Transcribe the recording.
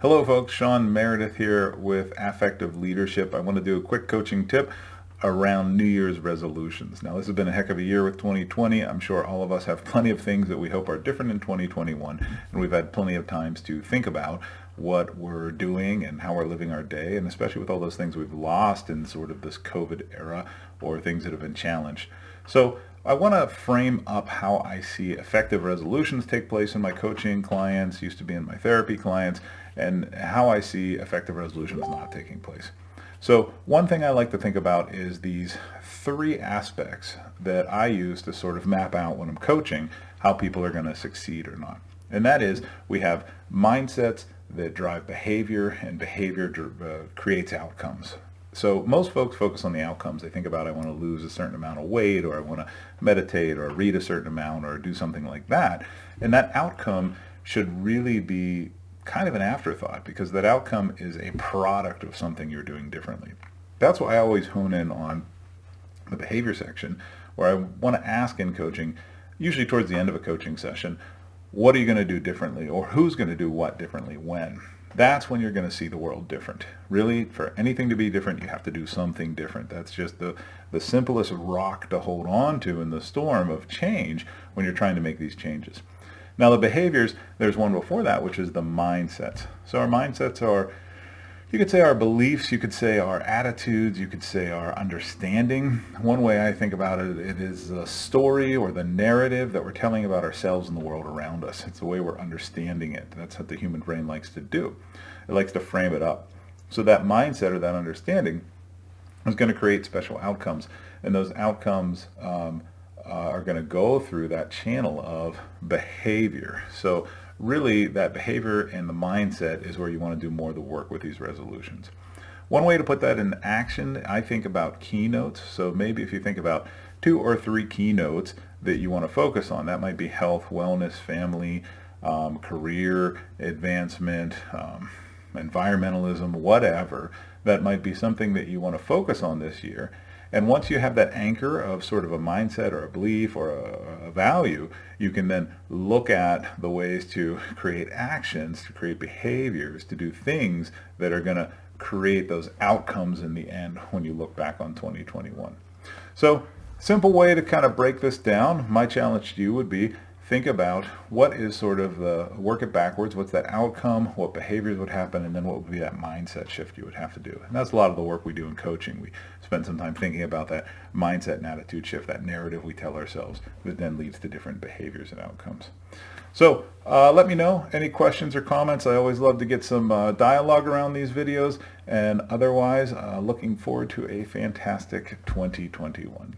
Hello folks, Sean Meredith here with Affective Leadership. I want to do a quick coaching tip around New Year's resolutions. Now this has been a heck of a year with 2020. I'm sure all of us have plenty of things that we hope are different in 2021, and we've had plenty of times to think about what we're doing and how we're living our day, and especially with all those things we've lost in sort of this COVID era or things that have been challenged. So I want to frame up how I see effective resolutions take place in my coaching clients, used to be in my therapy clients, and how I see effective resolutions not taking place. So one thing I like to think about is these three aspects that I use to sort of map out when I'm coaching how people are going to succeed or not. And that is, we have mindsets that drive behavior, and behavior creates outcomes. So most folks focus on the outcomes. They think about, I want to lose a certain amount of weight, or I want to meditate, or read a certain amount, or do something like that. And that outcome should really be kind of an afterthought, because that outcome is a product of something you're doing differently. That's why I always hone in on the behavior section, where I want to ask in coaching, usually towards the end of a coaching session, what are you going to do differently, or who's going to do what differently when? That's when you're going to see the world different. Really, for anything to be different, you have to do something different. That's just the simplest rock to hold on to in the storm of change when you're trying to make these changes. Now the behaviors, there's one before that, which is the mindsets. So our mindsets are, you could say our beliefs, you could say our attitudes, you could say our understanding. One way I think about it, it is the story or the narrative that we're telling about ourselves and the world around us. It's the way we're understanding it. That's what the human brain likes to do. It likes to frame it up. So that mindset or that understanding is going to create special outcomes. And those outcomes are going to go through that channel of behavior. So really that behavior and the mindset is where you want to do more of the work with these resolutions. One way to put that in action, I think about keynotes. So maybe if you think about 2 or 3 keynotes that you want to focus on, that might be health, wellness, family, career advancement, environmentalism, whatever. That might be something that you want to focus on this year. And once you have that anchor of sort of a mindset or a belief or a value, you can then look at the ways to create actions, to create behaviors, to do things that are going to create those outcomes in the end when you look back on 2021. So, simple way to kind of break this down, my challenge to you would be, think about what is sort of the, work it backwards, what's that outcome, what behaviors would happen, and then what would be that mindset shift you would have to do. And that's a lot of the work we do in coaching. We spend some time thinking about that mindset and attitude shift, that narrative we tell ourselves that then leads to different behaviors and outcomes. So let me know any questions or comments. I always love to get some dialogue around these videos, and otherwise looking forward to a fantastic 2021.